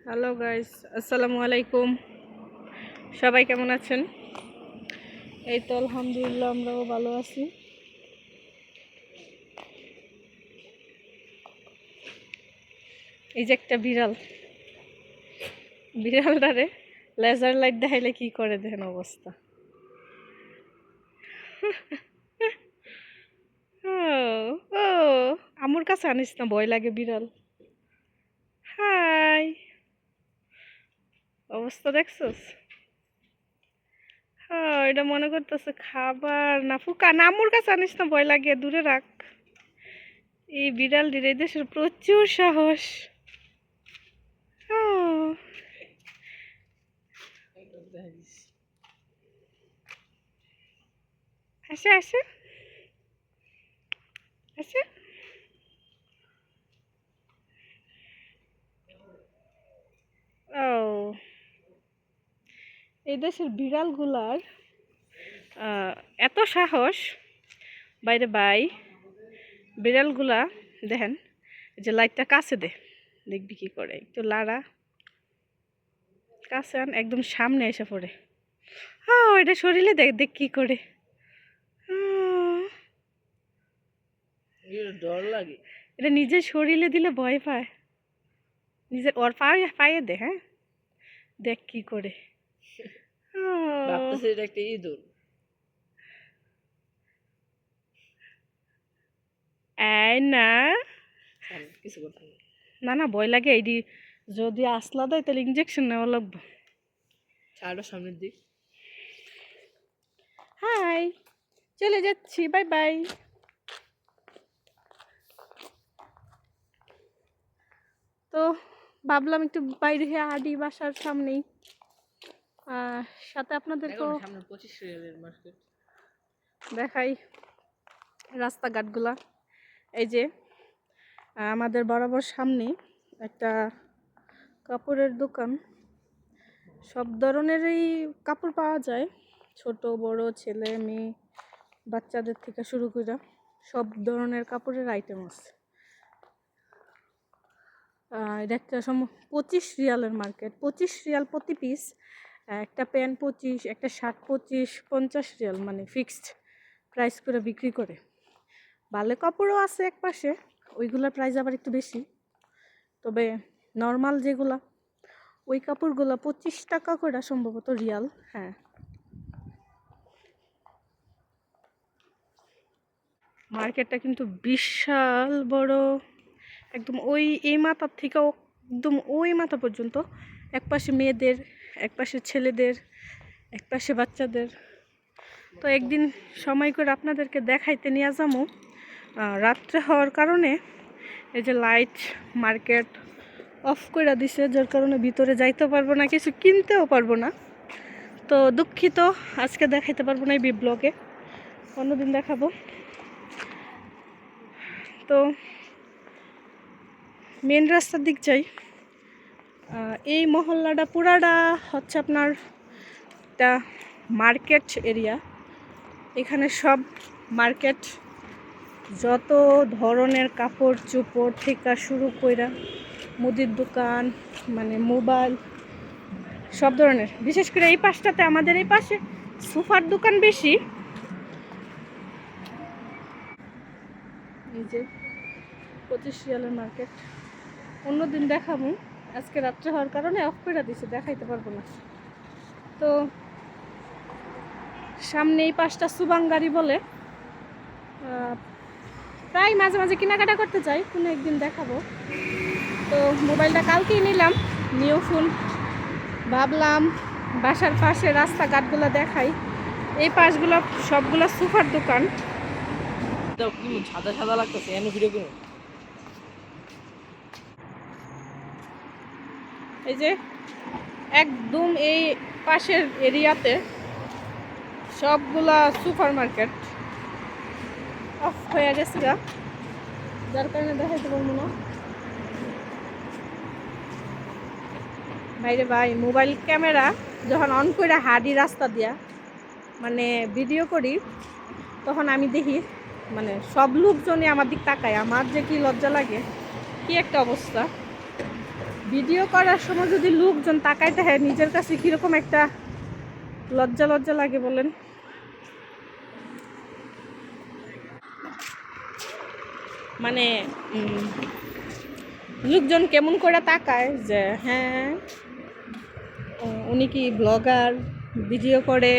Hello guys, আসসালামু আলাইকুম। সবাই কেমন আছেন? এই তো আলহামদুলিল্লাহ, আমরাও ভালো আছি। এই যে একটা বিড়ালটারে লেজার লাইট দেখাইলে কি করে দেখেন অবস্থা। ও ও আমুর কাছে আনিস না, ভয় লাগে বিড়াল। হাই, অবস্থা দেখছস? হ্যাঁ, এটা মনে করতেছে খাবার না ফুকা না। আমুর কাছে আনিস না, ভয় লাগে, দূরে রাখ। এই বিড়ালটির এই দেশের প্রচুর সাহস। ও, আসে আসে আসে। ও, এই দেশের বিড়ালগুলার এত সাহস, বাইরে বাই। বিড়ালগুলা দেখেন, এই যে লাইটটা কাছে দেখবি কি করে। একটু লাড়া, কাছে আন, একদম সামনে এসে পড়ে। হ্যাঁ, এটা শরীরে দেখ দেখ কি করে। ডর লাগে, এটা নিজের শরীরে দিলে ভয় পায়। নিজের ওর পায়ে দে, হ্যাঁ, দেখ কি করে। ভাবতেছে এটা একটা ইঁদুর। এই না, কিছু করতে না না, ভয় লাগে। এইটি যদি আসলা দেয় তাহলে ইঞ্জেকশন নেওয়া লাগবে। ছাড়ো সামনের দিক। হাই, চলে যাচ্ছি, বাই বাই। তো ভাবলাম একটু বাইরে হাঁটি বাসার সামনেই, সাথে আপনাদেরকেও দেখাই রাস্তাঘাটগুলা। এই যে আমাদের বরাবর সামনে একটা কাপড়ের দোকান। সব ধরনেরই কাপড় পাওয়া যায়, ছোট বড়, ছেলে মেয়ে, বাচ্চাদের থেকে শুরু করে সব ধরনের কাপড়ের আইটেম আছে। এটা একটা 25 রিয়ালের মার্কেট। 25 রিয়াল প্রতি পিস। একটা প্যান্ট 25, একটা শার্ট 25, 50 রিয়াল, মানে ফিক্সড প্রাইস করে বিক্রি করে। ভালো কাপড়ও আছে এক পাশে, ওইগুলোর প্রাইস আবার একটু বেশি। তবে নর্মাল যেগুলা, ওই কাপড়গুলো 25 টাকা করে সম্ভবত রিয়াল। হ্যাঁ, মার্কেটটা কিন্তু বিশাল বড়। একদম ওই এই মাথার থেকে একদম ওই মাথা পর্যন্ত। এক পাশে মেয়েদের, এক পাশে ছেলেদের, এক পাশে বাচ্চাদের। তো একদিন সময় করে আপনাদেরকে দেখাইতে নিয়ে যাবো। রাত্রে হওয়ার কারণে এই যে লাইট মার্কেট অফ করে দিছে, যার কারণে ভিতরে যাইতে পারবো না, কিছু কিনতেও পারবো না। তো দুঃখিত, আজকে দেখাইতে পারবো না এই ব্লগে, অন্যদিন দেখাবো। তো মেন রাস্তার দিক যাই। এই মহল্লাটা পুরাটা হচ্ছে আপনার একটা মার্কেট এরিয়া। এখানে সব মার্কেট, যত ধরনের কাপড় চোপড় থেকে শুরু কইরা মুদির দোকান, মানে মোবাইল, সব ধরনের। বিশেষ করে এই পাশটাতে, আমাদের এই পাশে সোফার দোকান বেশি। এই যে 25 রিয়ালের মার্কেট, অন্যদিন দেখাবো। আজকে রাত্রে হওয়ার কারণে অফ করে দিছে, দেখাইতে পারবো না। তো সামনে এই পাশটা সুবাঙ্গারি বলে, প্রায় মাঝে মাঝে কেনাকাটা করতে চাই, কোনো একদিন দেখাবো। তো মোবাইলটা কালকেই নিলাম, নিউ ফোন। ভাবলাম বাসার পাশে রাস্তাঘাটগুলো দেখাই। এই পাশগুলো সবগুলো সোফার দোকান। সাদা সাদা লাগতেছে, এই যে একদম এই পাশের এরিয়াতে সবগুলা সুপার মার্কেট অফ হয়ে গেছে, যার কারণে দেখাইতে পারবো না। বাইরে ভাই, মোবাইল ক্যামেরা যখন অন করে হাঁটি রাস্তা দিয়া, মানে ভিডিও করি, তখন আমি দেখি মানে সব লোকজনই আমার দিক তাকায়। আমার যে কি লজ্জা লাগে, কি একটা অবস্থা। ভিডিও করার সময় যদি লোকজন তাকাইতে হয় নিজের কাছে কিরকম একটা লজ্জা লজ্জা লাগে বলেন। মানে লোকজন কেমন করে তাকায় যে হ্যাঁ উনি কি ব্লগার, ভিডিও করে।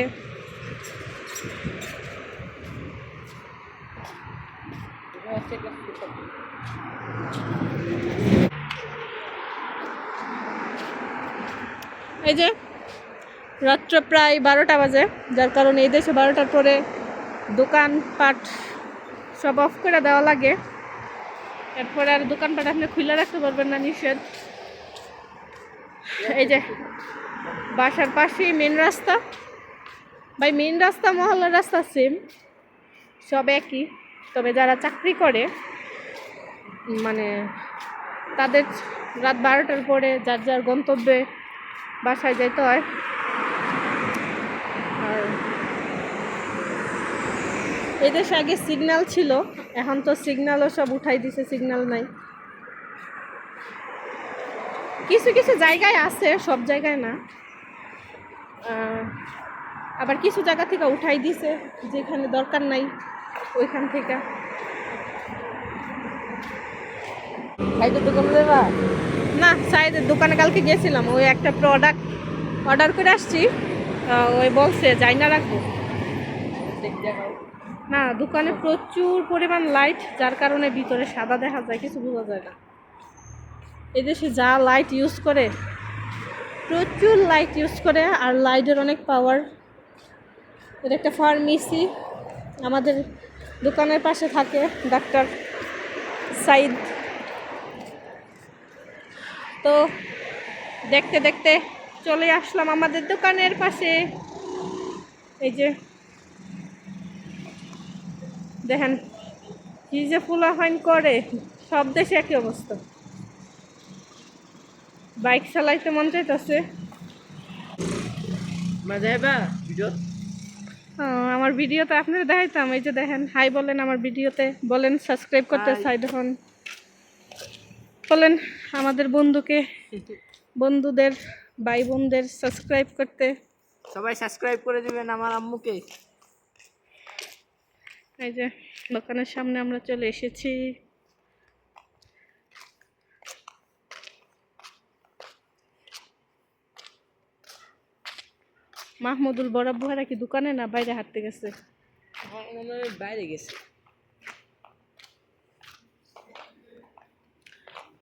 এই যে রাত্র প্রায় 12টা বাজে, যার কারণে এই দেশে 12টার পরে দোকানপাট সব অফ করে দেওয়া লাগে। এরপরে আর দোকানপাট আপনি খুলে রাখতে পারবেন না, নিষেধ। এই যে বাসার পাশেই মেন রাস্তা, ভাই মেন রাস্তা মহল্লার রাস্তা সেম, সব একই। তবে যারা চাকরি করে মানে তাদের রাত 12টার পরে যার যার গন্তব্যে বাসায় যেতে হয়। আর এদেশে আগে সিগন্যাল ছিল, এখন তো সিগন্যালও সব উঠাই দিছে, সিগন্যাল নাই। কিছু কিছু জায়গায় আছে, সব জায়গায় না। আবার কিছু জায়গা থেকে উঠাই দিছে, যেখানে দরকার নাই ওইখান থেকে। না, সাইদের দোকানে কালকে গেছিলাম, ওই একটা প্রোডাক্ট অর্ডার করে আসছি। ওই বলছে যাই না রাখবো না, দোকানে প্রচুর পরিমাণ লাইট, যার কারণে ভিতরে সাদা দেখা যায়, কিছু বোঝা যায় না। এদেশে যা লাইট ইউজ করে, প্রচুর লাইট ইউজ করে, আর লাইটের অনেক পাওয়ার। এটা একটা ফার্মেসি, আমাদের দোকানের পাশে থাকে ডাক্তার সাইদ। তো দেখতে দেখতে চলে আসলাম আমাদের দোকানের পাশে। এই যে দেখেন কি যে ফুলাফাইন করে, সব দেশে একই অবস্থা। বাইক চালাইতে মন চাইতেছে। আমার ভিডিওতে আপনারা দেখাইতাম। এই যে দেখেন, হাই বলেন আমার ভিডিওতে, বলেন সাবস্ক্রাইব করতে, সাইড হন বলেন আমাদের বন্ধুদের ভাই বোনদের সাবস্ক্রাইব করতে। সবাই সাবস্ক্রাইব করে দিবেন আমার আম্মুকে। এই যে দোকানের সামনে আমরা চলে এসেছি। মাহমুদুল বরাবরা কি দোকানে না বাইরে হাঁটতে গেছে? বাইরে গেছে।